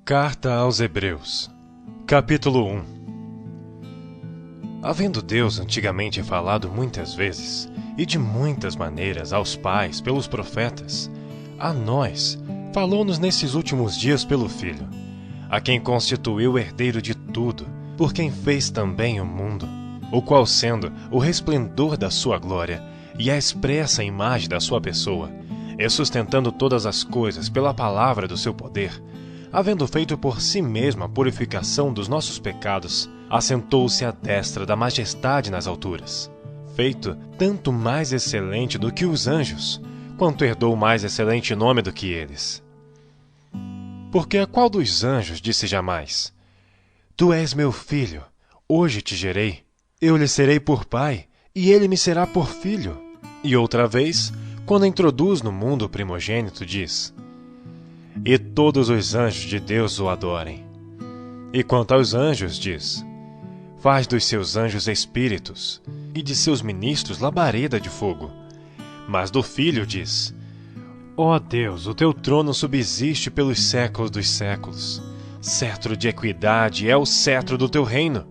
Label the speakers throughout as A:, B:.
A: Carta aos Hebreus, capítulo 1. Havendo Deus antigamente falado muitas vezes, e de muitas maneiras aos pais pelos profetas, a nós falou-nos nesses últimos dias pelo Filho, a quem constituiu herdeiro de tudo, por quem fez também o mundo, o qual sendo o resplendor da sua glória e a expressa imagem da sua pessoa, e sustentando todas as coisas pela palavra do seu poder, havendo feito por si mesmo a purificação dos nossos pecados, assentou-se à destra da majestade nas alturas, feito tanto mais excelente do que os anjos, quanto herdou mais excelente nome do que eles. Porque a qual dos anjos disse jamais: Tu és meu filho, hoje te gerei, eu lhe serei por pai, e ele me será por filho? E outra vez, quando introduz no mundo o primogênito, diz: E todos os anjos de Deus o adorem. E quanto aos anjos, diz: Faz dos seus anjos espíritos, e de seus ministros labareda de fogo. Mas do Filho diz: Ó Deus, o teu trono subsiste pelos séculos dos séculos. Cetro de equidade é o cetro do teu reino.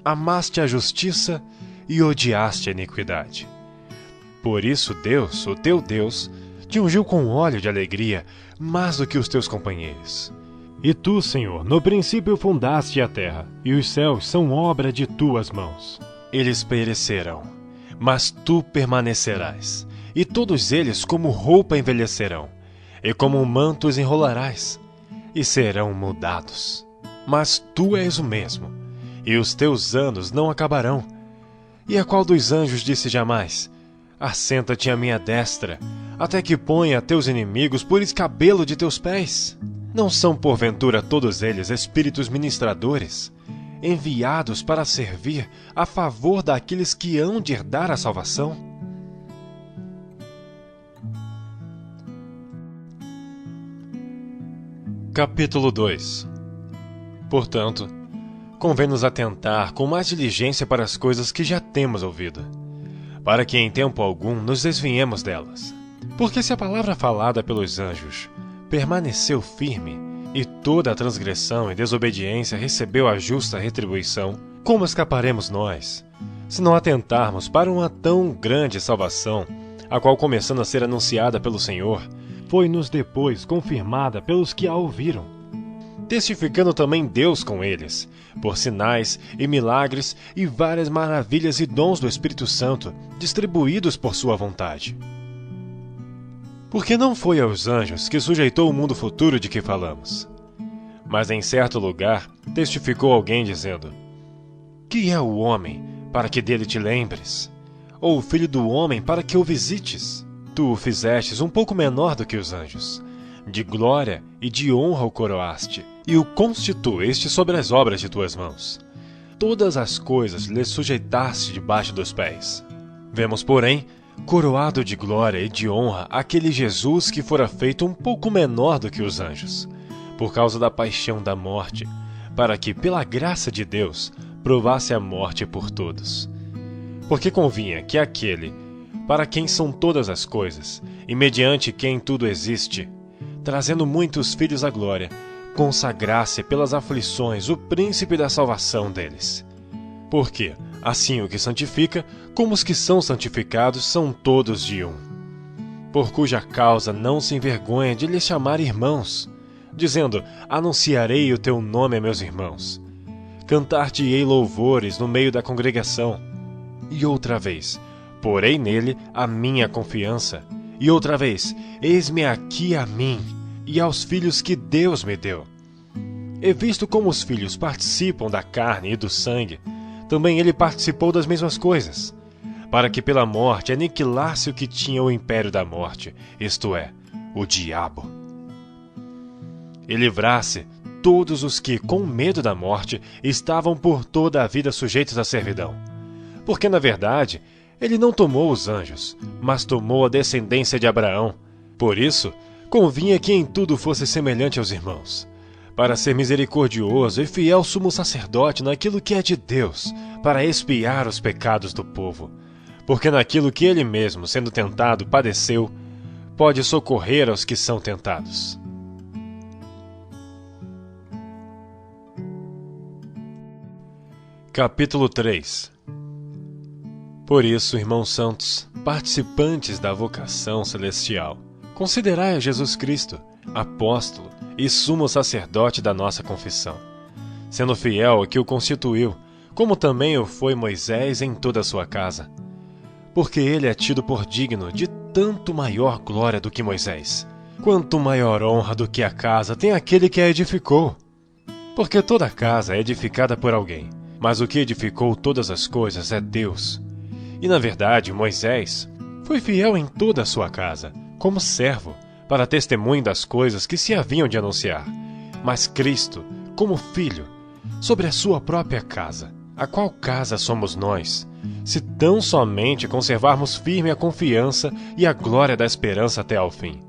A: Amaste a justiça e odiaste a iniquidade. Por isso Deus, o teu Deus, te ungiu com óleo de alegria, mais do que os teus companheiros. E tu, Senhor, no princípio fundaste a terra, e os céus são obra de tuas mãos. Eles perecerão, mas tu permanecerás, e todos eles como roupa envelhecerão, e como um manto os enrolarás, e serão mudados. Mas tu és o mesmo, e os teus anos não acabarão. E a qual dos anjos disse jamais: Assenta-te à minha destra, até que ponha teus inimigos por escabelo de teus pés? Não são porventura todos eles espíritos ministradores, enviados para servir a favor daqueles que hão de herdar a salvação? Capítulo 2. Portanto, convém-nos atentar com mais diligência para as coisas que já temos ouvido, para que em tempo algum nos desviemos delas. Porque se a palavra falada pelos anjos permaneceu firme, e toda a transgressão e desobediência recebeu a justa retribuição, como escaparemos nós, se não atentarmos para uma tão grande salvação, a qual, começando a ser anunciada pelo Senhor, foi-nos depois confirmada pelos que a ouviram, testificando também Deus com eles, por sinais e milagres e várias maravilhas e dons do Espírito Santo, distribuídos por sua vontade. Porque não foi aos anjos que sujeitou o mundo futuro de que falamos. Mas em certo lugar testificou alguém dizendo: Que é o homem para que dele te lembres? Ou o filho do homem para que o visites? Tu o fizestes um pouco menor do que os anjos. De glória e de honra o coroaste, e o constituíste sobre as obras de tuas mãos. Todas as coisas lhe sujeitaste debaixo dos pés. Vemos, porém, coroado de glória e de honra aquele Jesus que fora feito um pouco menor do que os anjos, por causa da paixão da morte, para que, pela graça de Deus, provasse a morte por todos. Porque convinha que aquele, para quem são todas as coisas, e mediante quem tudo existe, trazendo muitos filhos à glória, consagrasse pelas aflições o príncipe da salvação deles. Porque assim o que santifica, como os que são santificados, são todos de um. Por cuja causa não se envergonha de lhes chamar irmãos, dizendo: Anunciarei o teu nome a meus irmãos. Cantar-te-ei louvores no meio da congregação. E outra vez: porei nele a minha confiança. E outra vez: eis-me aqui a mim, e aos filhos que Deus me deu. E visto como os filhos participam da carne e do sangue, também ele participou das mesmas coisas, para que pela morte aniquilasse o que tinha o império da morte, isto é, o diabo. E livrasse todos os que, com medo da morte, estavam por toda a vida sujeitos à servidão. Porque, na verdade, ele não tomou os anjos, mas tomou a descendência de Abraão. Por isso, convinha que em tudo fosse semelhante aos irmãos, para ser misericordioso e fiel sumo sacerdote naquilo que é de Deus, para expiar os pecados do povo. Porque naquilo que ele mesmo, sendo tentado, padeceu, pode socorrer aos que são tentados. Capítulo 3. Por isso, irmãos santos, participantes da vocação celestial, considerai a Jesus Cristo, apóstolo e sumo sacerdote da nossa confissão, sendo fiel ao que o constituiu, como também o foi Moisés em toda a sua casa. Porque ele é tido por digno de tanto maior glória do que Moisés, quanto maior honra do que a casa tem aquele que a edificou. Porque toda casa é edificada por alguém, mas o que edificou todas as coisas é Deus. E na verdade, Moisés foi fiel em toda a sua casa, como servo, para testemunho das coisas que se haviam de anunciar, mas Cristo, como filho, sobre a sua própria casa, a qual casa somos nós, se tão somente conservarmos firme a confiança e a glória da esperança até ao fim.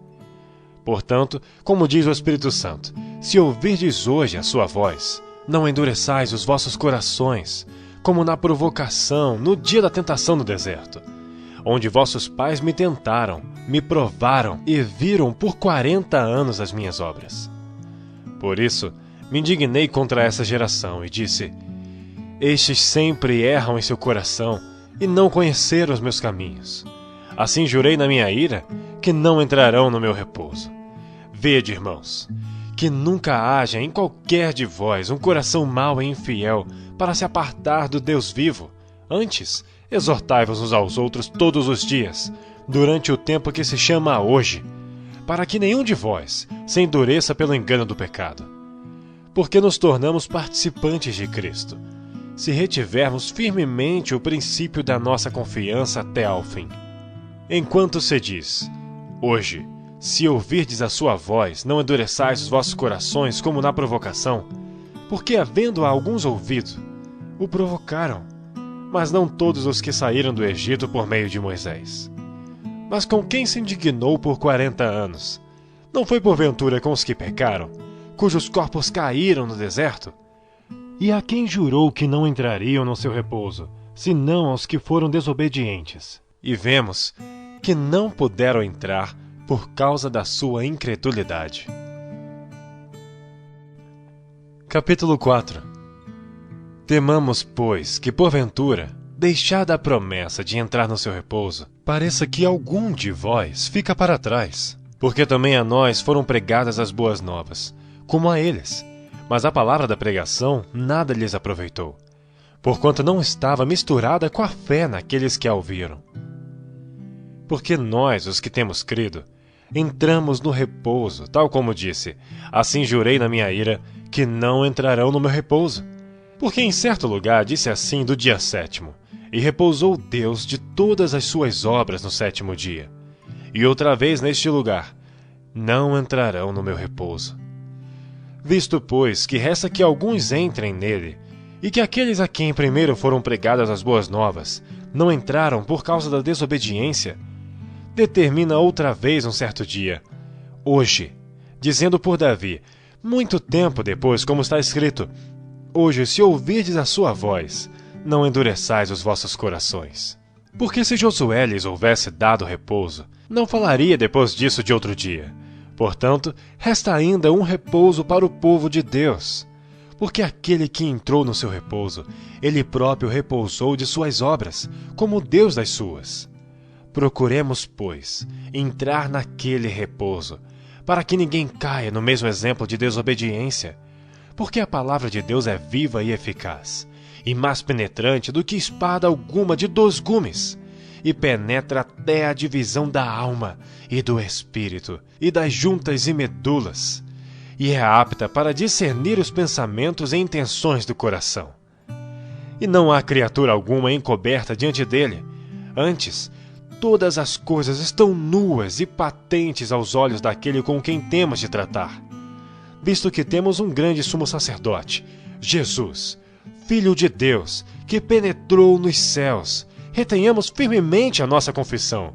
A: Portanto, como diz o Espírito Santo, se ouvirdes hoje a sua voz, não endureçais os vossos corações, como na provocação, no dia da tentação no deserto, onde vossos pais me tentaram, me provaram e viram por 40 anos as minhas obras. Por isso, me indignei contra essa geração e disse: estes sempre erram em seu coração e não conheceram os meus caminhos. Assim jurei na minha ira que não entrarão no meu repouso. Vede, irmãos, que nunca haja em qualquer de vós um coração mau e infiel para se apartar do Deus vivo. Antes, exortai-vos uns aos outros todos os dias, durante o tempo que se chama hoje, para que nenhum de vós se endureça pelo engano do pecado. Porque nos tornamos participantes de Cristo, se retivermos firmemente o princípio da nossa confiança até ao fim. Enquanto se diz: hoje, se ouvirdes a sua voz, não endureçais os vossos corações como na provocação, porque havendo alguns ouvido, o provocaram, mas não todos os que saíram do Egito por meio de Moisés. Mas com quem se indignou por 40 anos? Não foi porventura com os que pecaram, cujos corpos caíram no deserto? E a quem jurou que não entrariam no seu repouso, senão aos que foram desobedientes? E vemos que não puderam entrar por causa da sua incredulidade. Capítulo 4. Temamos, pois, que porventura, deixada a promessa de entrar no seu repouso, pareça que algum de vós fica para trás, porque também a nós foram pregadas as boas novas, como a eles, mas a palavra da pregação nada lhes aproveitou, porquanto não estava misturada com a fé naqueles que a ouviram. Porque nós, os que temos crido, entramos no repouso, tal como disse: assim jurei na minha ira que não entrarão no meu repouso. Porque em certo lugar disse assim do dia 7º, e repousou Deus de todas as suas obras no 7º dia. E outra vez neste lugar: não entrarão no meu repouso. Visto, pois, que resta que alguns entrem nele, e que aqueles a quem primeiro foram pregadas as boas novas não entraram por causa da desobediência, determina outra vez um certo dia, hoje, dizendo por Davi, muito tempo depois, como está escrito: hoje, se ouvirdes a sua voz, não endureçais os vossos corações. Porque se Josué lhes houvesse dado repouso, não falaria depois disso de outro dia. Portanto, resta ainda um repouso para o povo de Deus. Porque aquele que entrou no seu repouso, ele próprio repousou de suas obras, como Deus das suas. Procuremos, pois, entrar naquele repouso, para que ninguém caia no mesmo exemplo de desobediência. Porque a palavra de Deus é viva e eficaz, e mais penetrante do que espada alguma de 2 gumes, e penetra até a divisão da alma e do espírito, e das juntas e medulas, e é apta para discernir os pensamentos e intenções do coração. E não há criatura alguma encoberta diante dele, antes, todas as coisas estão nuas e patentes aos olhos daquele com quem temos de tratar. Visto que temos um grande sumo sacerdote, Jesus, Filho de Deus, que penetrou nos céus, retenhamos firmemente a nossa confissão,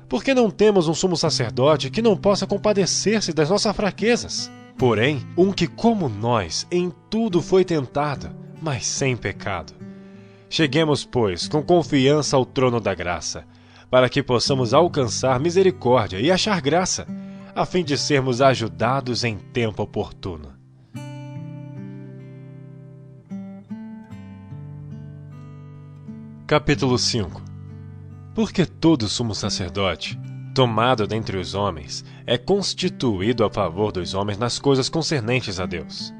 A: porque não temos um sumo sacerdote que não possa compadecer-se das nossas fraquezas, porém, um que, como nós, em tudo foi tentado, mas sem pecado. Cheguemos, pois, com confiança ao trono da graça, para que possamos alcançar misericórdia e achar graça, a fim de sermos ajudados em tempo oportuno. Capítulo 5. Porque todo sumo sacerdote, tomado dentre os homens, é constituído a favor dos homens nas coisas concernentes a Deus,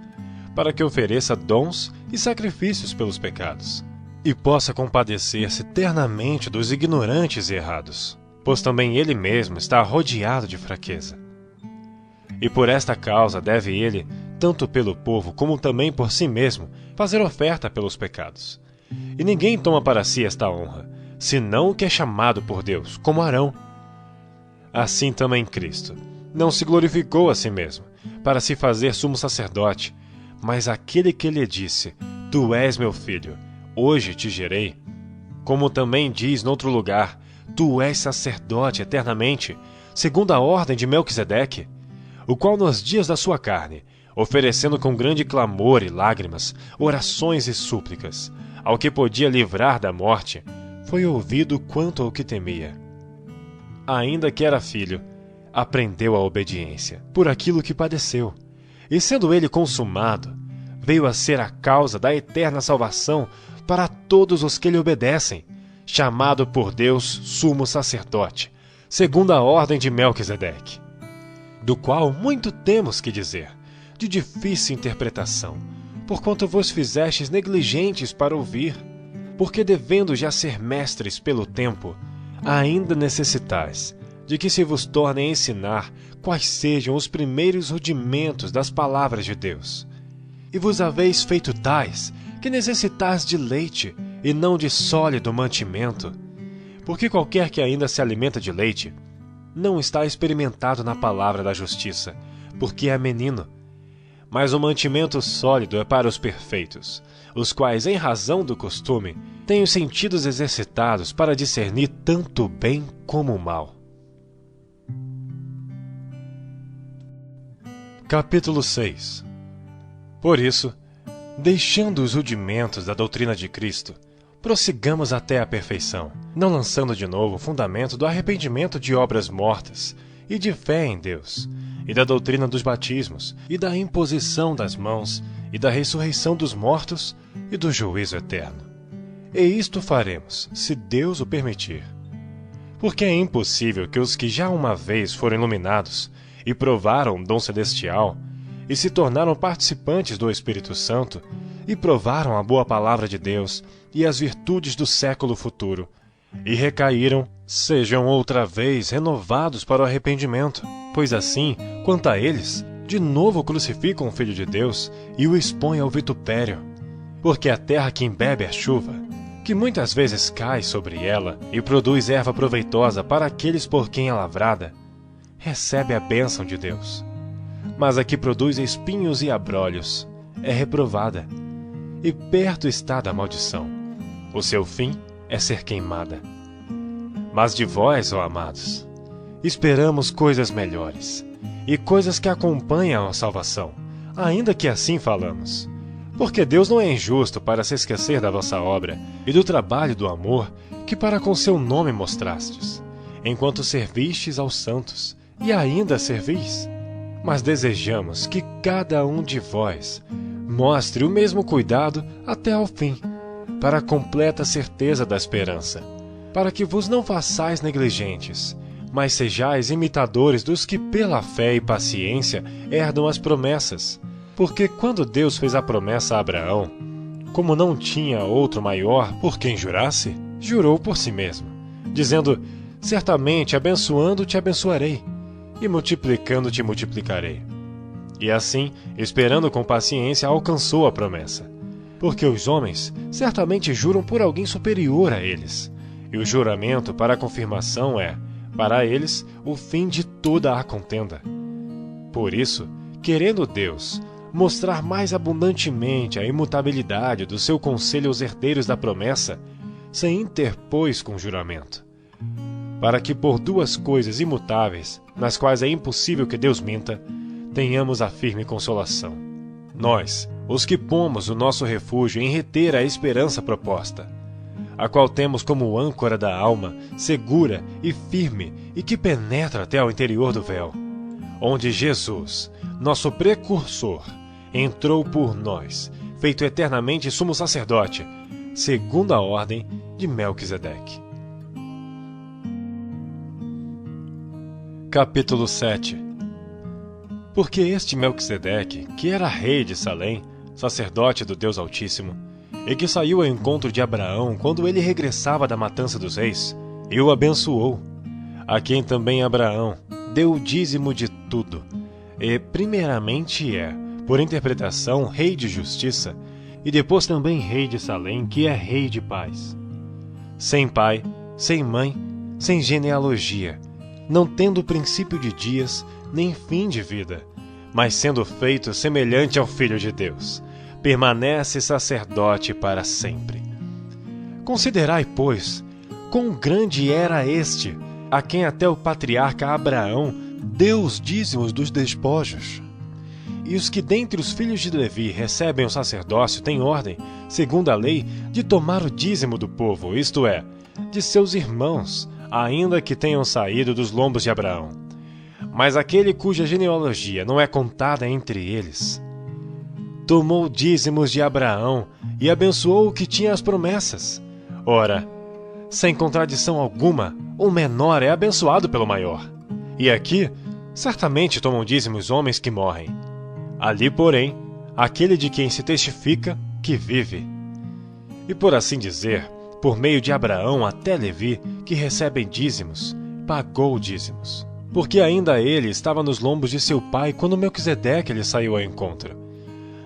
A: para que ofereça dons e sacrifícios pelos pecados, e possa compadecer-se ternamente dos ignorantes e errados, pois também ele mesmo está rodeado de fraqueza. E por esta causa deve ele, tanto pelo povo como também por si mesmo, fazer oferta pelos pecados. E ninguém toma para si esta honra, senão o que é chamado por Deus, como Arão. Assim também Cristo não se glorificou a si mesmo, para se fazer sumo sacerdote, mas aquele que lhe disse: Tu és meu filho, hoje te gerei. Como também diz noutro lugar: Tu és sacerdote eternamente, segundo a ordem de Melquisedeque, o qual nos dias da sua carne, oferecendo com grande clamor e lágrimas, orações e súplicas, ao que podia livrar da morte, foi ouvido quanto ao que temia. Ainda que era filho, aprendeu a obediência, por aquilo que padeceu, e sendo ele consumado, veio a ser a causa da eterna salvação para todos os que lhe obedecem, chamado por Deus sumo sacerdote, segundo a ordem de Melquisedeque, do qual muito temos que dizer, de difícil interpretação, porquanto vos fizestes negligentes para ouvir, porque devendo já ser mestres pelo tempo, ainda necessitais de que se vos torne a ensinar quais sejam os primeiros rudimentos das palavras de Deus. E vos haveis feito tais que necessitais de leite e não de sólido mantimento, porque qualquer que ainda se alimenta de leite não está experimentado na palavra da justiça, porque é menino. Mas o mantimento sólido é para os perfeitos, os quais, em razão do costume, têm os sentidos exercitados para discernir tanto o bem como o mal. Capítulo 6. Por isso, deixando os rudimentos da doutrina de Cristo, prossigamos até a perfeição, não lançando de novo o fundamento do arrependimento de obras mortas e de fé em Deus, e da doutrina dos batismos, e da imposição das mãos, e da ressurreição dos mortos, e do juízo eterno. E isto faremos, se Deus o permitir. Porque é impossível que os que já uma vez foram iluminados, e provaram o dom celestial, e se tornaram participantes do Espírito Santo, e provaram a boa palavra de Deus, e as virtudes do século futuro, e recaíram, sejam outra vez renovados para o arrependimento, pois assim, quanto a eles, de novo crucificam o Filho de Deus e o expõem ao vitupério. Porque a terra que embebe a chuva, que muitas vezes cai sobre ela e produz erva proveitosa para aqueles por quem é lavrada, recebe a bênção de Deus. Mas a que produz espinhos e abrolhos é reprovada, e perto está da maldição. O seu fim é ser queimada. Mas de vós, ó amados, esperamos coisas melhores, e coisas que acompanham a salvação, ainda que assim falamos. Porque Deus não é injusto para se esquecer da vossa obra e do trabalho do amor que para com seu nome mostrastes, enquanto servistes aos santos, e ainda servis. Mas desejamos que cada um de vós mostre o mesmo cuidado até ao fim, para a completa certeza da esperança, para que vos não façais negligentes, mas sejais imitadores dos que pela fé e paciência herdam as promessas. Porque quando Deus fez a promessa a Abraão, como não tinha outro maior por quem jurasse, jurou por si mesmo, dizendo: certamente abençoando te abençoarei, e multiplicando te multiplicarei. E assim, esperando com paciência, alcançou a promessa. Porque os homens certamente juram por alguém superior a eles, e o juramento para a confirmação é, para eles, o fim de toda a contenda. Por isso, querendo Deus mostrar mais abundantemente a imutabilidade do seu conselho aos herdeiros da promessa, se interpôs com juramento, para que por duas coisas imutáveis, nas quais é impossível que Deus minta, tenhamos a firme consolação. Nós, os que pomos o nosso refúgio em reter a esperança proposta, a qual temos como âncora da alma, segura e firme, e que penetra até ao interior do véu, onde Jesus, nosso precursor, entrou por nós, feito eternamente sumo sacerdote, segundo a ordem de Melquisedeque. Capítulo 7. Porque este Melquisedeque, que era rei de Salém, sacerdote do Deus Altíssimo, e que saiu ao encontro de Abraão quando ele regressava da matança dos reis, e o abençoou, a quem também Abraão deu o dízimo de tudo, e primeiramente por interpretação, rei de justiça, e depois também rei de Salém, que é rei de paz. Sem pai, sem mãe, sem genealogia, não tendo princípio de dias, nem fim de vida, mas sendo feito semelhante ao Filho de Deus, permanece sacerdote para sempre. Considerai, pois, quão grande era este, a quem até o patriarca Abraão deu os dízimos dos despojos. E os que dentre os filhos de Levi recebem o sacerdócio têm ordem, segundo a lei, de tomar o dízimo do povo, isto é, de seus irmãos, ainda que tenham saído dos lombos de Abraão. Mas aquele cuja genealogia não é contada entre eles, tomou dízimos de Abraão e abençoou o que tinha as promessas. Ora, sem contradição alguma, o menor é abençoado pelo maior. E aqui, certamente tomam dízimos homens que morrem. Ali, porém, aquele de quem se testifica que vive. E por assim dizer, por meio de Abraão até Levi, que recebem dízimos, pagou dízimos. Porque ainda ele estava nos lombos de seu pai quando Melquisedeque lhe saiu ao encontro.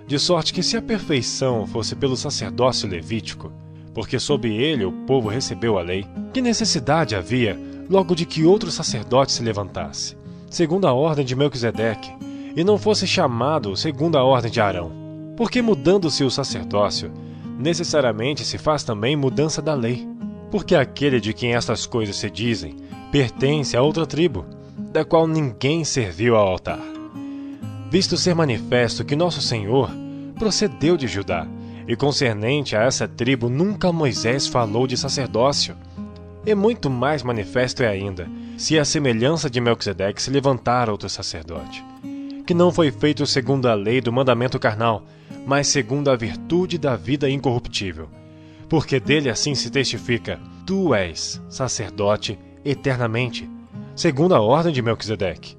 A: De sorte que se a perfeição fosse pelo sacerdócio levítico, porque sob ele o povo recebeu a lei, que necessidade havia logo de que outro sacerdote se levantasse, segundo a ordem de Melquisedeque, e não fosse chamado segundo a ordem de Arão? Porque mudando-se o sacerdócio, necessariamente se faz também mudança da lei. Porque aquele de quem estas coisas se dizem pertence a outra tribo, da qual ninguém serviu ao altar. Visto ser manifesto que nosso Senhor procedeu de Judá, e concernente a essa tribo nunca Moisés falou de sacerdócio. E muito mais manifesto é ainda, se a semelhança de Melquisedeque se levantar outro sacerdote, que não foi feito segundo a lei do mandamento carnal, mas segundo a virtude da vida incorruptível. Porque dele assim se testifica: tu és sacerdote eternamente, segundo a ordem de Melquisedeque.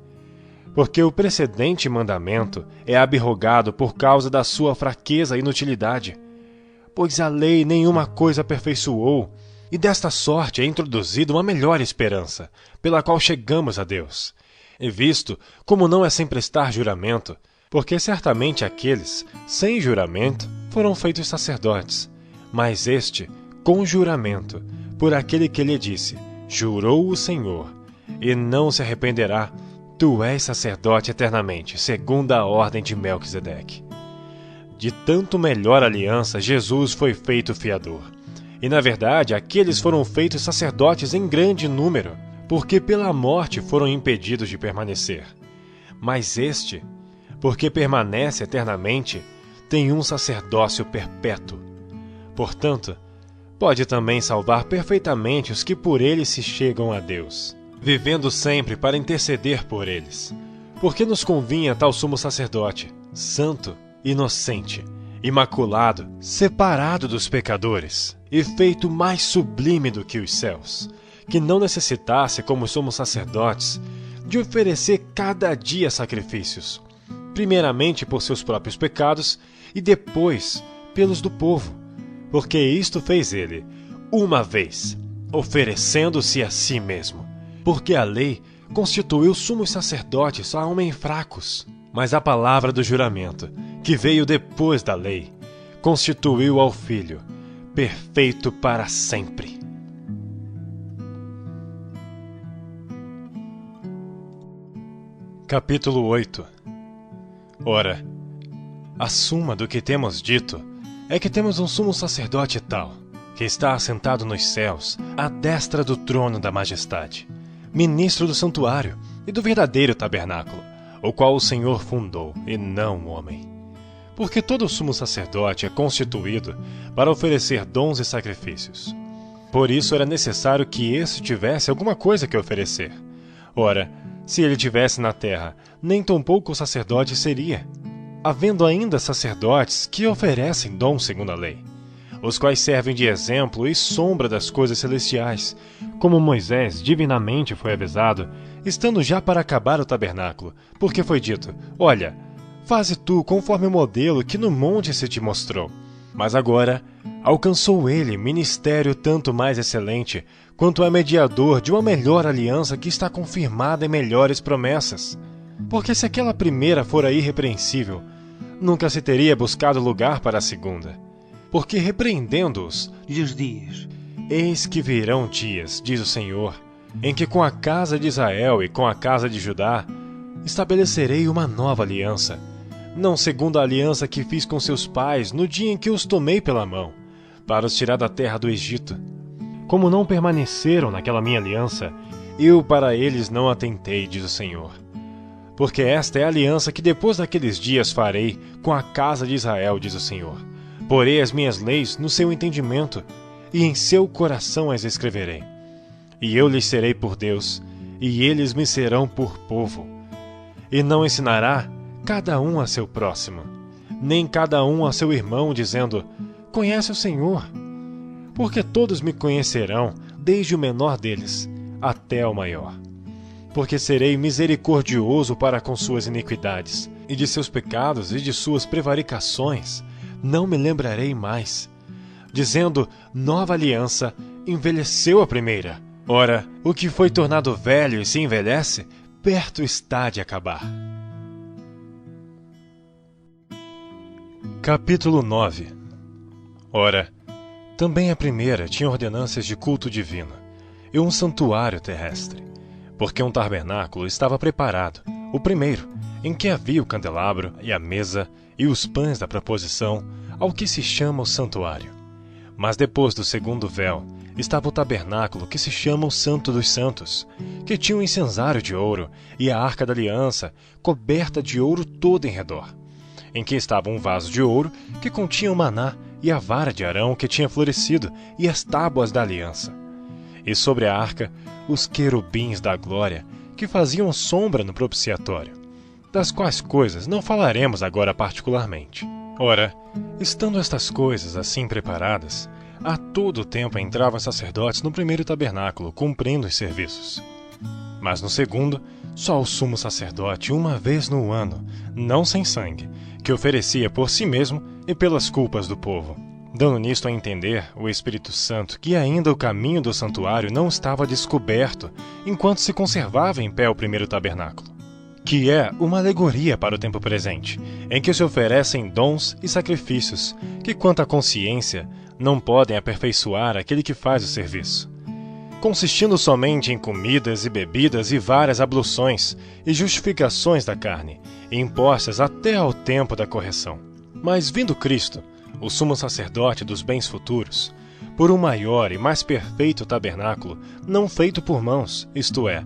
A: Porque o precedente mandamento é abrogado por causa da sua fraqueza e inutilidade. Pois a lei nenhuma coisa aperfeiçoou, e desta sorte é introduzida uma melhor esperança, pela qual chegamos a Deus. E visto como não é sem prestar juramento, porque certamente aqueles, sem juramento, foram feitos sacerdotes, mas este, com juramento, por aquele que lhe disse: jurou o Senhor, e não se arrependerá, tu és sacerdote eternamente, segundo a ordem de Melquisedeque. De tanto melhor aliança, Jesus foi feito fiador. E, na verdade, aqueles foram feitos sacerdotes em grande número, porque pela morte foram impedidos de permanecer. Mas este, porque permanece eternamente, tem um sacerdócio perpétuo. Portanto, pode também salvar perfeitamente os que por ele se chegam a Deus, vivendo sempre para interceder por eles. Porque nos convinha tal sumo sacerdote, santo, inocente, imaculado, separado dos pecadores, e feito mais sublime do que os céus, que não necessitasse, como somos sacerdotes, de oferecer cada dia sacrifícios, primeiramente por seus próprios pecados e depois pelos do povo, porque isto fez ele, uma vez, oferecendo-se a si mesmo. Porque a lei constituiu sumos sacerdotes a homens fracos, mas a palavra do juramento, que veio depois da lei, constituiu ao Filho, perfeito para sempre. Capítulo 8. Ora, a suma do que temos dito é que temos um sumo sacerdote tal, que está assentado nos céus, à destra do trono da majestade, ministro do santuário e do verdadeiro tabernáculo, o qual o Senhor fundou, e não o homem. Porque todo sumo sacerdote é constituído para oferecer dons e sacrifícios. Por isso era necessário que esse tivesse alguma coisa que oferecer. Ora, se ele tivesse na terra, nem tampouco o sacerdote seria, havendo ainda sacerdotes que oferecem dons segundo a lei. os quais servem de exemplo e sombra das coisas celestiais, como Moisés divinamente foi avisado, estando já para acabar o tabernáculo, porque foi dito: olha, faze tu conforme o modelo que no monte se te mostrou. Mas agora alcançou ele ministério tanto mais excelente, quanto é mediador de uma melhor aliança que está confirmada em melhores promessas. Porque se aquela primeira fora irrepreensível, nunca se teria buscado lugar para a segunda. Porque repreendendo-os,
B: lhes diz:
A: eis que virão dias, diz o Senhor, em que com a casa de Israel e com a casa de Judá estabelecerei uma nova aliança, não segundo a aliança que fiz com seus pais no dia em que os tomei pela mão, para os tirar da terra do Egito. Como não permaneceram naquela minha aliança, eu para eles não atentei, diz o Senhor. Porque esta é a aliança que depois daqueles dias farei com a casa de Israel, diz o Senhor. Porei as minhas leis no seu entendimento, e em seu coração as escreverei. E eu lhes serei por Deus, e eles me serão por povo. E não ensinará cada um a seu próximo, nem cada um a seu irmão, dizendo: conhece o Senhor. Porque todos me conhecerão, desde o menor deles até o maior. Porque serei misericordioso para com suas iniquidades, e de seus pecados e de suas prevaricações não me lembrarei mais. Dizendo: nova aliança, envelheceu a primeira. Ora, o que foi tornado velho e se envelhece, perto está de acabar. Capítulo 9. Ora, também a primeira tinha ordenanças de culto divino, e um santuário terrestre, porque um tabernáculo estava preparado, o primeiro, em que havia o candelabro e a mesa e os pães da proposição, ao que se chama o santuário. Mas depois do segundo véu estava o tabernáculo que se chama o Santo dos Santos, que tinha um incensário de ouro e a arca da aliança, coberta de ouro todo em redor, em que estava um vaso de ouro que continha o maná e a vara de Arão que tinha florescido e as tábuas da aliança. E sobre a arca, os querubins da glória, que faziam sombra no propiciatório, das quais coisas não falaremos agora particularmente. Ora, estando estas coisas assim preparadas, a todo o tempo entravam sacerdotes no primeiro tabernáculo, cumprindo os serviços. Mas no segundo, só o sumo sacerdote uma vez no ano, não sem sangue, que oferecia por si mesmo e pelas culpas do povo, dando nisto a entender o Espírito Santo que ainda o caminho do santuário não estava descoberto enquanto se conservava em pé o primeiro tabernáculo, que é uma alegoria para o tempo presente, em que se oferecem dons e sacrifícios que, quanto à consciência, não podem aperfeiçoar aquele que faz o serviço, consistindo somente em comidas e bebidas e várias abluções e justificações da carne, impostas até ao tempo da correção. Mas vindo Cristo, o sumo sacerdote dos bens futuros, por um maior e mais perfeito tabernáculo, não feito por mãos, isto é,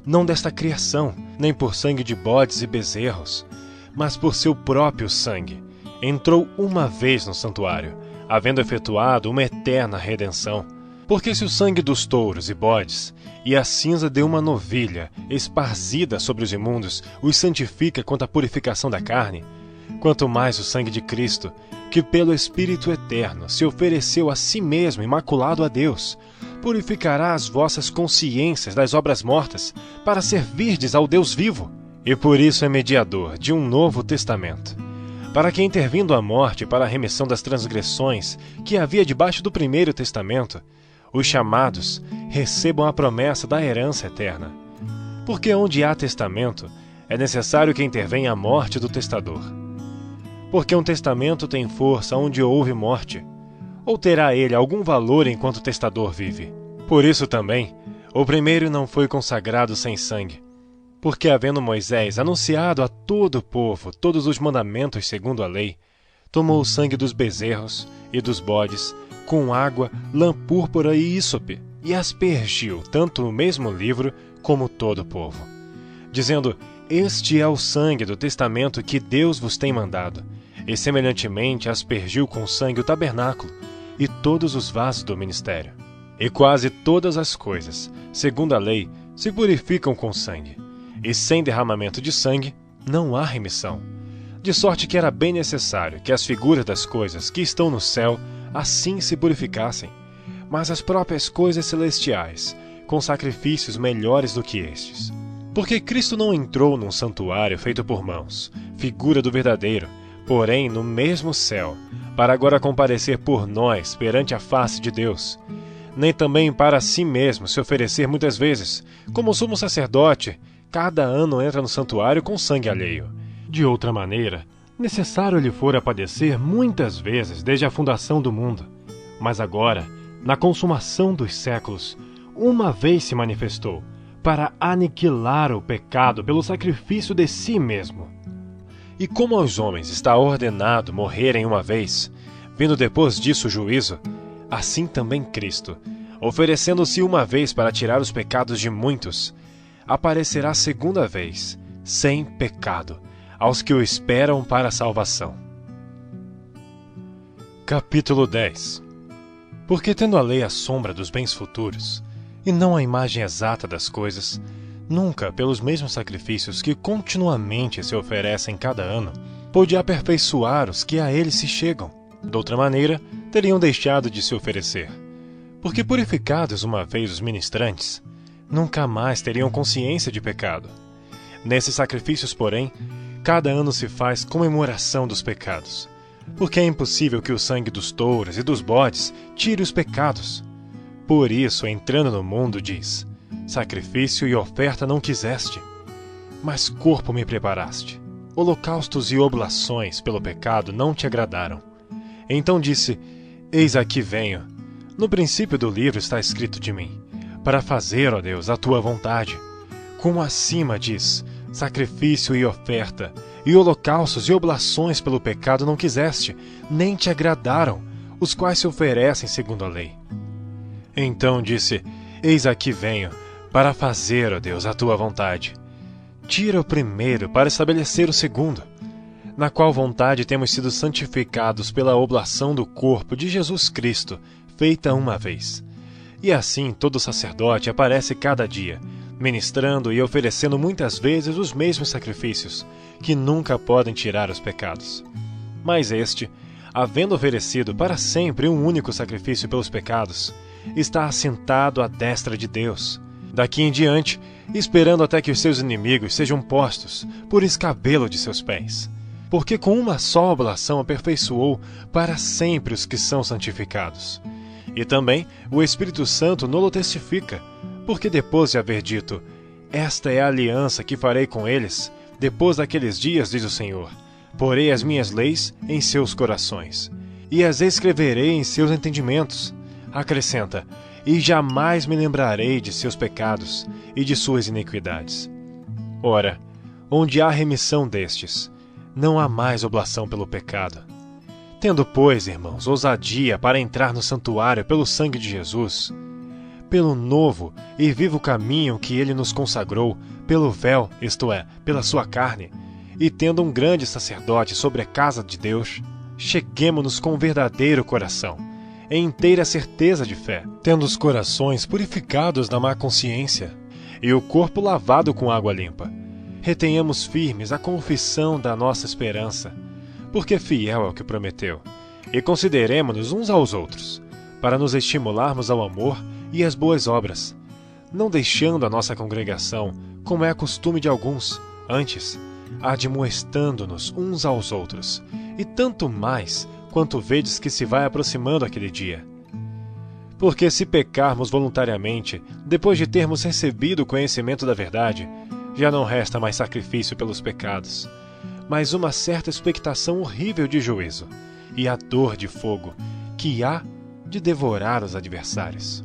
A: não desta criação, nem por sangue de bodes e bezerros, mas por seu próprio sangue, entrou uma vez no santuário, havendo efetuado uma eterna redenção. Porque se o sangue dos touros e bodes, e a cinza de uma novilha, esparzida sobre os imundos, os santifica quanto à purificação da carne, quanto mais o sangue de Cristo, que pelo Espírito Eterno se ofereceu a si mesmo imaculado a Deus, purificará as vossas consciências das obras mortas, para servirdes ao Deus vivo. E por isso é mediador de um novo testamento, para que, intervindo a morte para a remissão das transgressões que havia debaixo do primeiro testamento, os chamados recebam a promessa da herança eterna. Porque onde há testamento, é necessário que intervenha a morte do testador. Porque um testamento tem força onde houve morte, ou terá ele algum valor enquanto o testador vive? Por isso também, o primeiro não foi consagrado sem sangue, porque havendo Moisés anunciado a todo o povo todos os mandamentos segundo a lei, tomou o sangue dos bezerros e dos bodes, com água, lã púrpura e ísope, e aspergiu tanto no mesmo livro como todo o povo, dizendo: este é o sangue do testamento que Deus vos tem mandado. E semelhantemente aspergiu com sangue o tabernáculo e todos os vasos do ministério. E quase todas as coisas, segundo a lei, se purificam com sangue, e sem derramamento de sangue não há remissão. De sorte que era bem necessário que as figuras das coisas que estão no céu assim se purificassem, mas as próprias coisas celestiais, com sacrifícios melhores do que estes. Porque Cristo não entrou num santuário feito por mãos, figura do verdadeiro, porém no mesmo céu, para agora comparecer por nós perante a face de Deus, nem também para si mesmo se oferecer muitas vezes, como sumo sacerdote, cada ano entra no santuário com sangue alheio. De outra maneira, necessário lhe fora padecer muitas vezes desde a fundação do mundo, mas agora, na consumação dos séculos, uma vez se manifestou, para aniquilar o pecado pelo sacrifício de si mesmo. E como aos homens está ordenado morrerem uma vez, vindo depois disso o juízo, assim também Cristo, oferecendo-se uma vez para tirar os pecados de muitos, aparecerá segunda vez, sem pecado, aos que o esperam para a salvação. Capítulo 10. Porque tendo a lei a sombra dos bens futuros, e não a imagem exata das coisas, nunca, pelos mesmos sacrifícios que continuamente se oferecem cada ano, pôde aperfeiçoar os que a ele se chegam. De outra maneira, teriam deixado de se oferecer. Porque purificados uma vez os ministrantes, nunca mais teriam consciência de pecado. Nesses sacrifícios, porém, cada ano se faz comemoração dos pecados, porque é impossível que o sangue dos touros e dos bodes tire os pecados. Por isso, entrando no mundo, diz: sacrifício e oferta não quiseste, mas corpo me preparaste. Holocaustos e oblações pelo pecado não te agradaram. Então disse: eis aqui venho. No princípio do livro está escrito de mim, para fazer, ó Deus, a tua vontade. Como acima diz: sacrifício e oferta, e holocaustos e oblações pelo pecado não quiseste, nem te agradaram, os quais se oferecem segundo a lei. Então disse: eis aqui venho, para fazer, ó Deus, a tua vontade. Tira o primeiro para estabelecer o segundo, na qual vontade temos sido santificados pela oblação do corpo de Jesus Cristo, feita uma vez. E assim todo sacerdote aparece cada dia, ministrando e oferecendo muitas vezes os mesmos sacrifícios, que nunca podem tirar os pecados. Mas este, havendo oferecido para sempre um único sacrifício pelos pecados, está assentado à destra de Deus, daqui em diante, esperando até que os seus inimigos sejam postos por escabelo de seus pés. Porque com uma só oblação aperfeiçoou para sempre os que são santificados. E também o Espírito Santo nolo testifica, porque depois de haver dito: esta é a aliança que farei com eles, depois daqueles dias, diz o Senhor, porei as minhas leis em seus corações, e as escreverei em seus entendimentos. Acrescenta: e jamais me lembrarei de seus pecados e de suas iniquidades. Ora, onde há remissão destes, não há mais oblação pelo pecado. Tendo, pois, irmãos, ousadia para entrar no santuário pelo sangue de Jesus, pelo novo e vivo caminho que ele nos consagrou, pelo véu, isto é, pela sua carne, e tendo um grande sacerdote sobre a casa de Deus, cheguemo-nos com verdadeiro coração, em inteira certeza de fé, tendo os corações purificados da má consciência, e o corpo lavado com água limpa. Retenhamos firmes a confissão da nossa esperança, porque fiel é o que prometeu, e consideremo-nos uns aos outros, para nos estimularmos ao amor e às boas obras, não deixando a nossa congregação, como é costume de alguns, antes, admoestando-nos uns aos outros, e tanto mais quanto vedes que se vai aproximando aquele dia. Porque se pecarmos voluntariamente, depois de termos recebido o conhecimento da verdade, já não resta mais sacrifício pelos pecados, mas uma certa expectação horrível de juízo, e a dor de fogo, que há de devorar os adversários.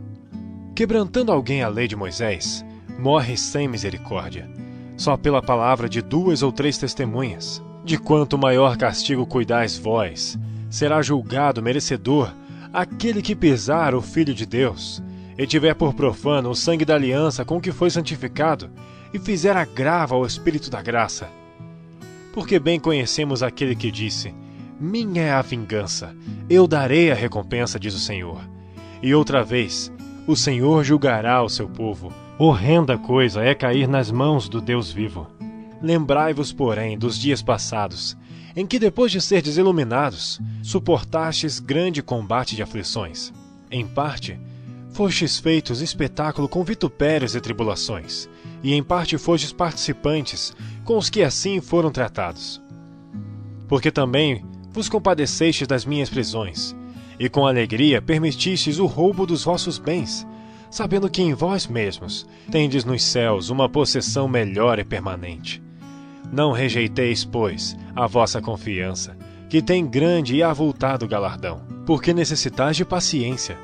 A: Quebrantando alguém a lei de Moisés, morre sem misericórdia, só pela palavra de 2 ou 3 testemunhas. De quanto maior castigo cuidais vós, será julgado merecedor aquele que pisar o Filho de Deus, e tiver por profano o sangue da aliança com que foi santificado, e fizer agravo ao Espírito da graça. Porque bem conhecemos aquele que disse: minha é a vingança, eu darei a recompensa, diz o Senhor. E outra vez, o Senhor julgará o seu povo. Horrenda coisa é cair nas mãos do Deus vivo. Lembrai-vos, porém, dos dias passados, em que depois de serdes iluminados, suportastes grande combate de aflições. Em parte, fostes feitos espetáculo com vitupérios e tribulações, e em parte fostes participantes com os que assim foram tratados. Porque também vos compadecestes das minhas prisões, e com alegria permitistes o roubo dos vossos bens, sabendo que em vós mesmos tendes nos céus uma possessão melhor e permanente. Não rejeiteis, pois, a vossa confiança, que tem grande e avultado galardão, porque necessitais de paciência,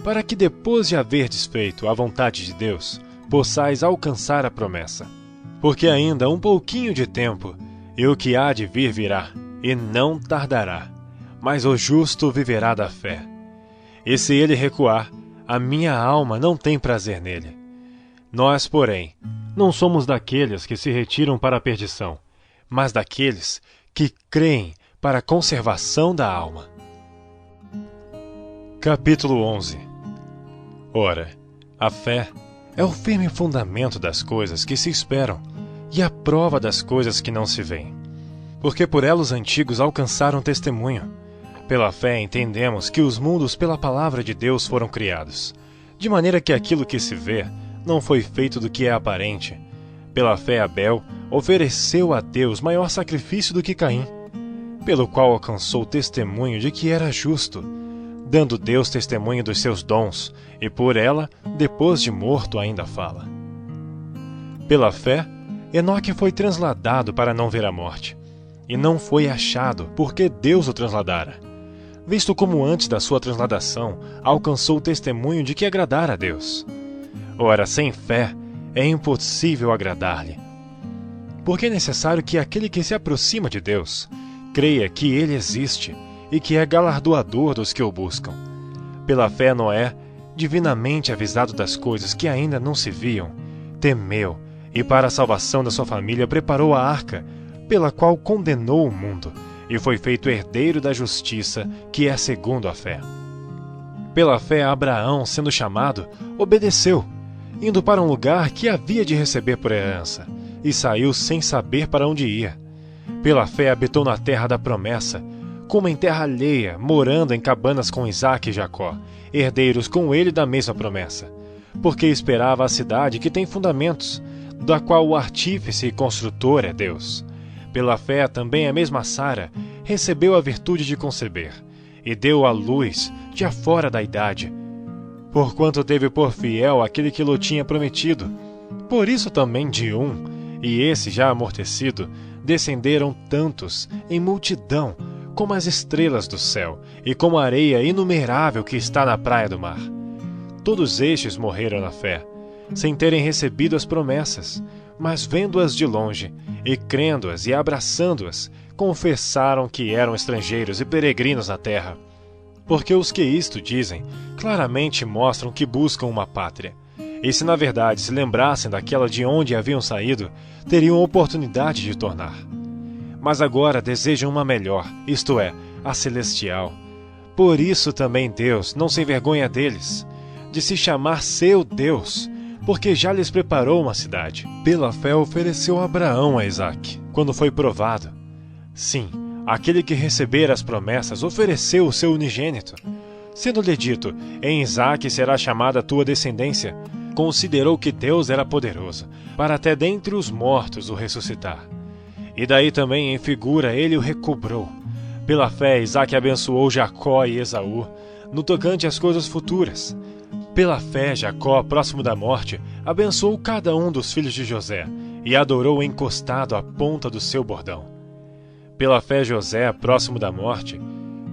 A: para que depois de haverdes feito a vontade de Deus, possais alcançar a promessa. Porque ainda um pouquinho de tempo, e o que há de vir virá, e não tardará, mas o justo viverá da fé. E se ele recuar, a minha alma não tem prazer nele. Nós, porém, não somos daqueles que se retiram para a perdição, mas daqueles que creem para a conservação da alma. Capítulo 11. Ora, a fé é o firme fundamento das coisas que se esperam e a prova das coisas que não se veem. Porque por ela os antigos alcançaram testemunho. Pela fé entendemos que os mundos pela palavra de Deus foram criados, de maneira que aquilo que se vê não foi feito do que é aparente. Pela fé Abel ofereceu a Deus maior sacrifício do que Caim, pelo qual alcançou testemunho de que era justo, dando Deus testemunho dos seus dons, e por ela, depois de morto, ainda fala. Pela fé, Enoque foi transladado para não ver a morte, e não foi achado, porque Deus o transladara, visto como antes da sua transladação alcançou o testemunho de que agradara a Deus. Ora, sem fé é impossível agradar-lhe, porque é necessário que aquele que se aproxima de Deus creia que ele existe e que é galardoador dos que o buscam. Pela fé Noé, divinamente avisado das coisas que ainda não se viam, temeu e para a salvação da sua família preparou a arca, pela qual condenou o mundo, e foi feito herdeiro da justiça, que é segundo a fé. Pela fé Abraão, sendo chamado, obedeceu, indo para um lugar que havia de receber por herança, e saiu sem saber para onde ia. Pela fé habitou na terra da promessa, como em terra alheia, morando em cabanas com Isaque e Jacó, herdeiros com ele da mesma promessa, porque esperava a cidade que tem fundamentos, da qual o artífice e construtor é Deus. Pela fé também a mesma Sara recebeu a virtude de conceber, e deu à luz já fora da idade, porquanto teve por fiel aquele que lhe tinha prometido. Por isso também de um, e esse já amortecido, descenderam tantos em multidão, como as estrelas do céu, e como a areia inumerável que está na praia do mar. Todos estes morreram na fé, sem terem recebido as promessas, mas vendo-as de longe, e crendo-as e abraçando-as, confessaram que eram estrangeiros e peregrinos na terra. Porque os que isto dizem, claramente mostram que buscam uma pátria. E se na verdade se lembrassem daquela de onde haviam saído, teriam oportunidade de tornar. Mas agora desejam uma melhor, isto é, a celestial. Por isso também Deus não se envergonha deles, de se chamar seu Deus, porque já lhes preparou uma cidade. Pela fé ofereceu Abraão a Isaque, quando foi provado. Sim, aquele que recebera as promessas ofereceu o seu unigênito. Sendo-lhe dito, em Isaque será chamada a tua descendência, considerou que Deus era poderoso, para até dentre os mortos o ressuscitar. E daí também em figura ele o recobrou. Pela fé Isaque abençoou Jacó e Esaú, no tocante às coisas futuras. Pela fé, Jacó, próximo da morte, abençoou cada um dos filhos de José e adorou encostado à ponta do seu bordão. Pela fé, José, próximo da morte,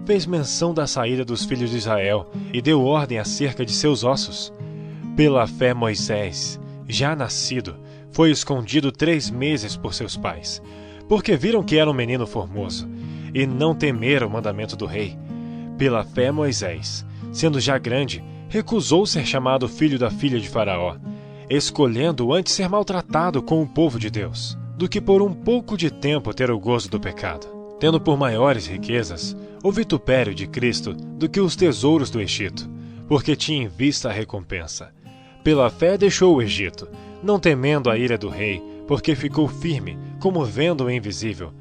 A: fez menção da saída dos filhos de Israel e deu ordem acerca de seus ossos. Pela fé, Moisés, já nascido, foi escondido 3 meses por seus pais, porque viram que era um menino formoso, e não temeram o mandamento do rei. Pela fé, Moisés, sendo já grande, recusou ser chamado filho da filha de Faraó, escolhendo antes ser maltratado com o povo de Deus, do que por um pouco de tempo ter o gozo do pecado, tendo por maiores riquezas o vitupério de Cristo do que os tesouros do Egito, porque tinha em vista a recompensa. Pela fé deixou o Egito, não temendo a ira do rei, porque ficou firme, como vendo o invisível.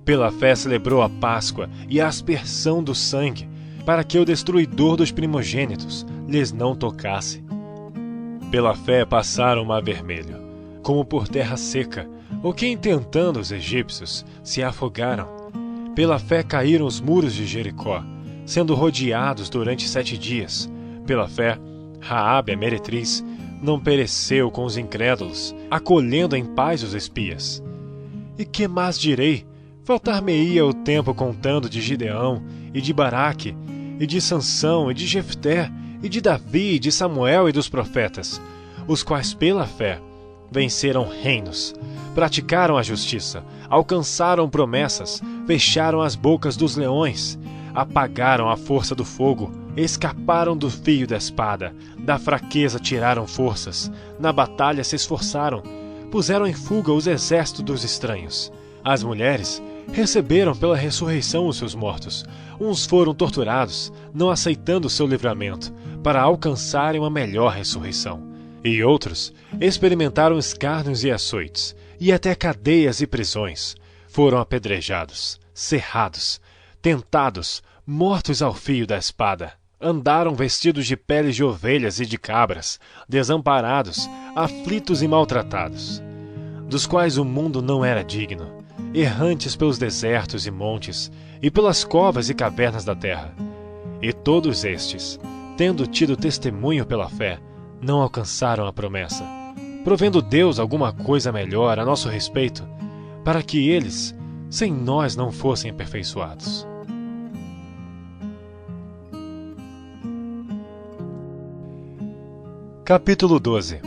A: Pela fé celebrou a Páscoa e a aspersão do sangue, para que o destruidor dos primogênitos lhes não tocasse. Pela fé passaram o mar vermelho, como por terra seca, o que intentando os egípcios se afogaram. Pela fé caíram os muros de Jericó, sendo rodeados durante 7 dias. Pela fé, Raabe, a meretriz, não pereceu com os incrédulos, acolhendo em paz os espias. E que mais direi? Faltar-me-ia o tempo contando de Gideão, e de Baraque, e de Sansão, e de Jefté, e de Davi, e de Samuel e dos profetas, os quais pela fé venceram reinos, praticaram a justiça, alcançaram promessas, fecharam as bocas dos leões, apagaram a força do fogo, escaparam do fio da espada, da fraqueza tiraram forças, na batalha se esforçaram, puseram em fuga os exércitos dos estranhos. As mulheres receberam pela ressurreição os seus mortos. Uns foram torturados, não aceitando o seu livramento, para alcançarem uma melhor ressurreição. E outros experimentaram escárnios e açoites, e até cadeias e prisões. Foram apedrejados, cerrados, tentados, mortos ao fio da espada. Andaram vestidos de peles de ovelhas e de cabras, desamparados, aflitos e maltratados, dos quais o mundo não era digno, errantes pelos desertos e montes, e pelas covas e cavernas da terra. E todos estes, tendo tido testemunho pela fé, não alcançaram a promessa, provendo Deus alguma coisa melhor a nosso respeito, para que eles, sem nós, não fossem aperfeiçoados. Capítulo 12.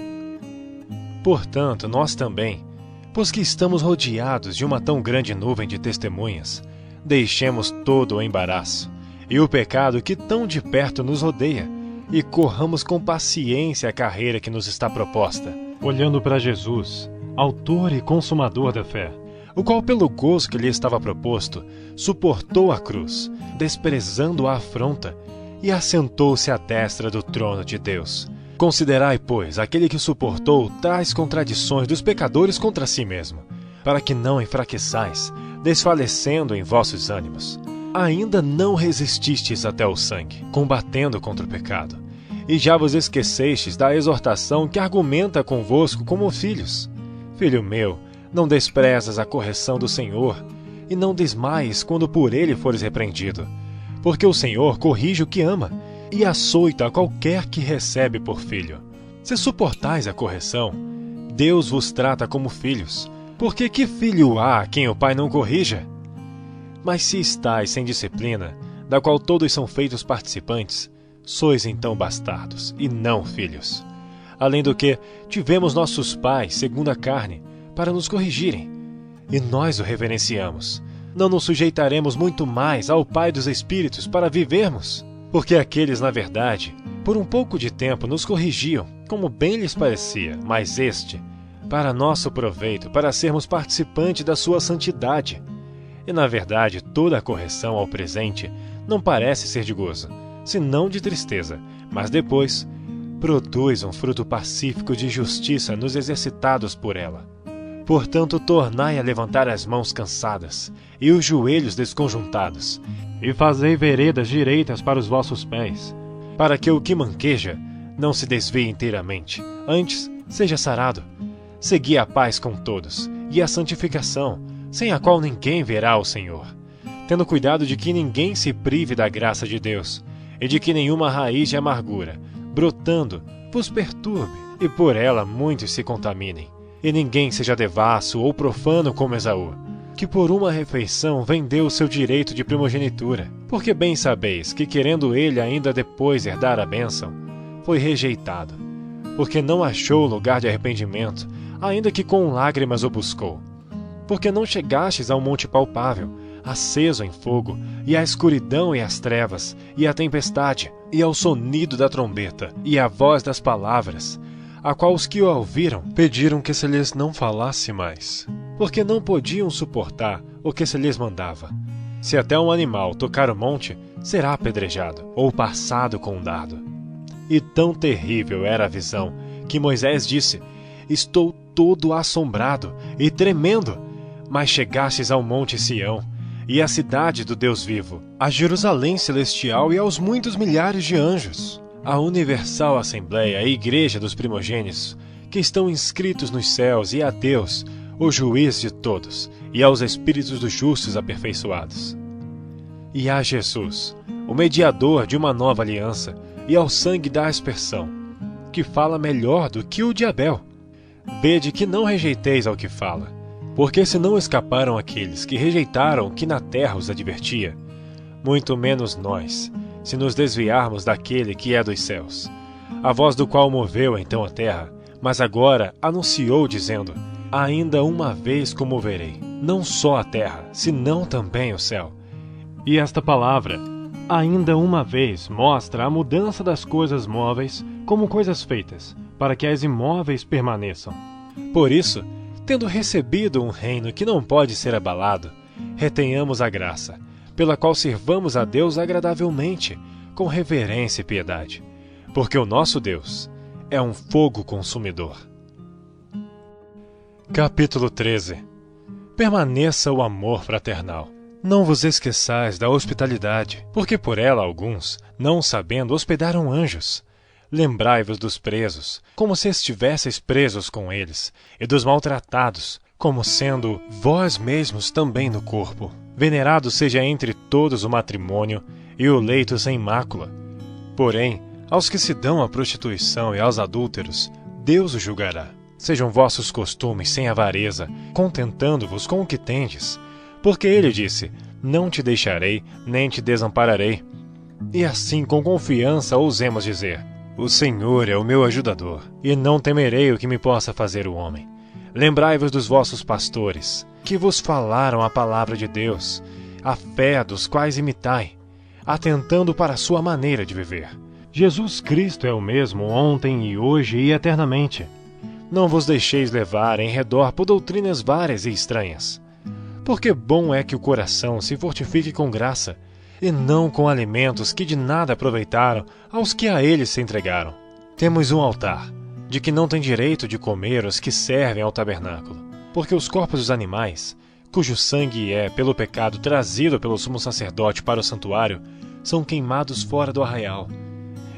A: Portanto, nós também, pois que estamos rodeados de uma tão grande nuvem de testemunhas, deixemos todo o embaraço e o pecado que tão de perto nos rodeia, e corramos com paciência a carreira que nos está proposta, olhando para Jesus, autor e consumador da fé, o qual pelo gozo que lhe estava proposto, suportou a cruz, desprezando a afronta, e assentou-se à destra do trono de Deus. Considerai, pois, aquele que suportou tais contradições dos pecadores contra si mesmo, para que não enfraqueçais, desfalecendo em vossos ânimos. Ainda não resististes até o sangue, combatendo contra o pecado, e já vos esquecestes da exortação que argumenta convosco como filhos. Filho meu, não desprezas a correção do Senhor, e não desmaies quando por ele fores repreendido, porque o Senhor corrige o que ama, e açoita a qualquer que recebe por filho. Se suportais a correção, Deus vos trata como filhos, porque que filho há a quem o pai não corrija? Mas se estais sem disciplina, da qual todos são feitos participantes, sois então bastardos, e não filhos. Além do que, tivemos nossos pais, segundo a carne, para nos corrigirem, e nós o reverenciamos. Não nos sujeitaremos muito mais ao Pai dos Espíritos para vivermos? Porque aqueles, na verdade, por um pouco de tempo nos corrigiam, como bem lhes parecia, mas este, para nosso proveito, para sermos participantes da sua santidade. E, na verdade, toda a correção ao presente não parece ser de gozo, senão de tristeza, mas depois produz um fruto pacífico de justiça nos exercitados por ela. Portanto, tornai a levantar as mãos cansadas e os joelhos desconjuntados, e fazei veredas direitas para os vossos pés, para que o que manqueja não se desvie inteiramente, antes seja sarado. Segui a paz com todos, e a santificação, sem a qual ninguém verá o Senhor, tendo cuidado de que ninguém se prive da graça de Deus, e de que nenhuma raiz de amargura, brotando, vos perturbe, e por ela muitos se contaminem, e ninguém seja devasso ou profano como Esaú, que por uma refeição vendeu o seu direito de primogenitura, porque bem sabeis que, querendo ele ainda depois herdar a bênção, foi rejeitado, porque não achou lugar de arrependimento, ainda que com lágrimas o buscou. Porque não chegastes ao monte palpável, aceso em fogo, e à escuridão e às trevas, e à tempestade, e ao sonido da trombeta, e à voz das palavras, a qual os que o ouviram pediram que se lhes não falasse mais, porque não podiam suportar o que se lhes mandava. Se até um animal tocar o monte, será apedrejado, ou passado com um dardo. E tão terrível era a visão, que Moisés disse: Estou todo assombrado e tremendo. Mas chegastes ao monte Sião, e à cidade do Deus vivo, à Jerusalém celestial e aos muitos milhares de anjos, à universal assembleia, a igreja dos primogênitos, que estão inscritos nos céus, e a Deus, o juiz de todos, e aos espíritos dos justos aperfeiçoados. E a Jesus, o mediador de uma nova aliança, e ao sangue da aspersão, que fala melhor do que o de Abel. Vede que não rejeiteis ao que fala, porque se não escaparam aqueles que rejeitaram o que na terra os advertia, muito menos nós, se nos desviarmos daquele que é dos céus, a voz do qual moveu então a terra, mas agora anunciou dizendo: ainda uma vez comoverei, não só a terra, senão também o céu. E esta palavra, ainda uma vez, mostra a mudança das coisas móveis como coisas feitas, para que as imóveis permaneçam. Por isso, tendo recebido um reino que não pode ser abalado, retenhamos a graça, pela qual sirvamos a Deus agradavelmente, com reverência e piedade, porque o nosso Deus é um fogo consumidor. Capítulo 13. Permaneça o amor fraternal. Não vos esqueçais da hospitalidade, porque por ela alguns, não sabendo, hospedaram anjos. Lembrai-vos dos presos, como se estivesseis presos com eles, e dos maltratados, como sendo vós mesmos também no corpo. Venerado seja entre todos o matrimônio e o leito sem mácula. Porém, aos que se dão à prostituição e aos adúlteros, Deus os julgará. Sejam vossos costumes sem avareza, contentando-vos com o que tendes. Porque ele disse: não te deixarei, nem te desampararei. E assim com confiança ousemos dizer: o Senhor é o meu ajudador, e não temerei o que me possa fazer o homem. Lembrai-vos dos vossos pastores, que vos falaram a palavra de Deus, a fé dos quais imitai, atentando para a sua maneira de viver. Jesus Cristo é o mesmo ontem e hoje e eternamente. Não vos deixeis levar em redor por doutrinas várias e estranhas. Porque bom é que o coração se fortifique com graça, e não com alimentos que de nada aproveitaram aos que a eles se entregaram. Temos um altar, de que não tem direito de comer os que servem ao tabernáculo, porque os corpos dos animais, cujo sangue é, pelo pecado, trazido pelo sumo sacerdote para o santuário, são queimados fora do arraial.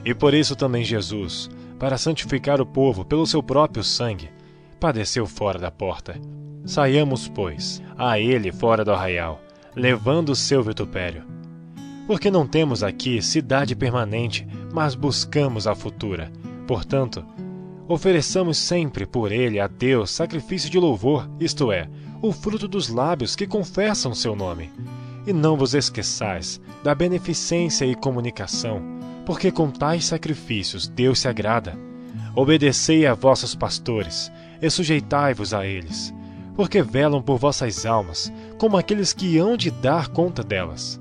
A: E por isso também Jesus, para santificar o povo pelo seu próprio sangue, padeceu fora da porta. Saiamos, pois, a ele fora do arraial, levando o seu vitupério. Porque não temos aqui cidade permanente, mas buscamos a futura. Portanto, ofereçamos sempre por ele a Deus sacrifício de louvor, isto é, o fruto dos lábios que confessam seu nome. E não vos esqueçais da beneficência e comunicação, porque com tais sacrifícios Deus se agrada. Obedecei a vossos pastores, e sujeitai-vos a eles, porque velam por vossas almas, como aqueles que hão de dar conta delas.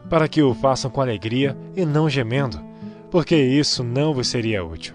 A: Para que o façam com alegria e não gemendo, porque isso não vos seria útil.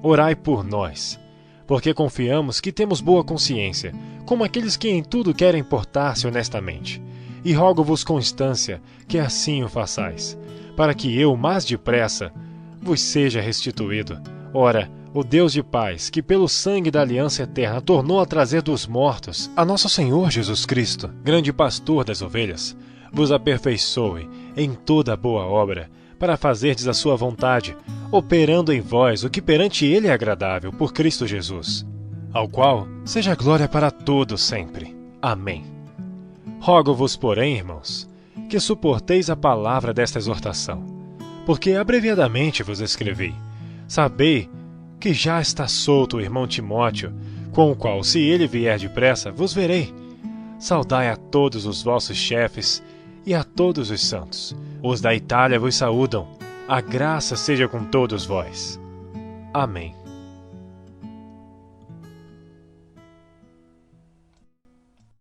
A: Orai por nós, porque confiamos que temos boa consciência, como aqueles que em tudo querem portar-se honestamente. E rogo-vos constância, que assim o façais, para que eu, mais depressa, vos seja restituído. Ora, o Deus de paz, que pelo sangue da aliança eterna tornou a trazer dos mortos a nosso Senhor Jesus Cristo, grande pastor das ovelhas, vos aperfeiçoe em toda boa obra, para fazerdes a sua vontade, operando em vós o que perante ele é agradável, por Cristo Jesus, ao qual seja glória para todos sempre. Amém. Rogo-vos, porém, irmãos, que suporteis a palavra desta exortação, porque abreviadamente vos escrevi. Sabei que já está solto o irmão Timóteo, com o qual, se ele vier depressa, vos verei. Saudai a todos os vossos chefes e a todos os santos. Os da Itália vos saúdam. A graça seja com todos vós. Amém.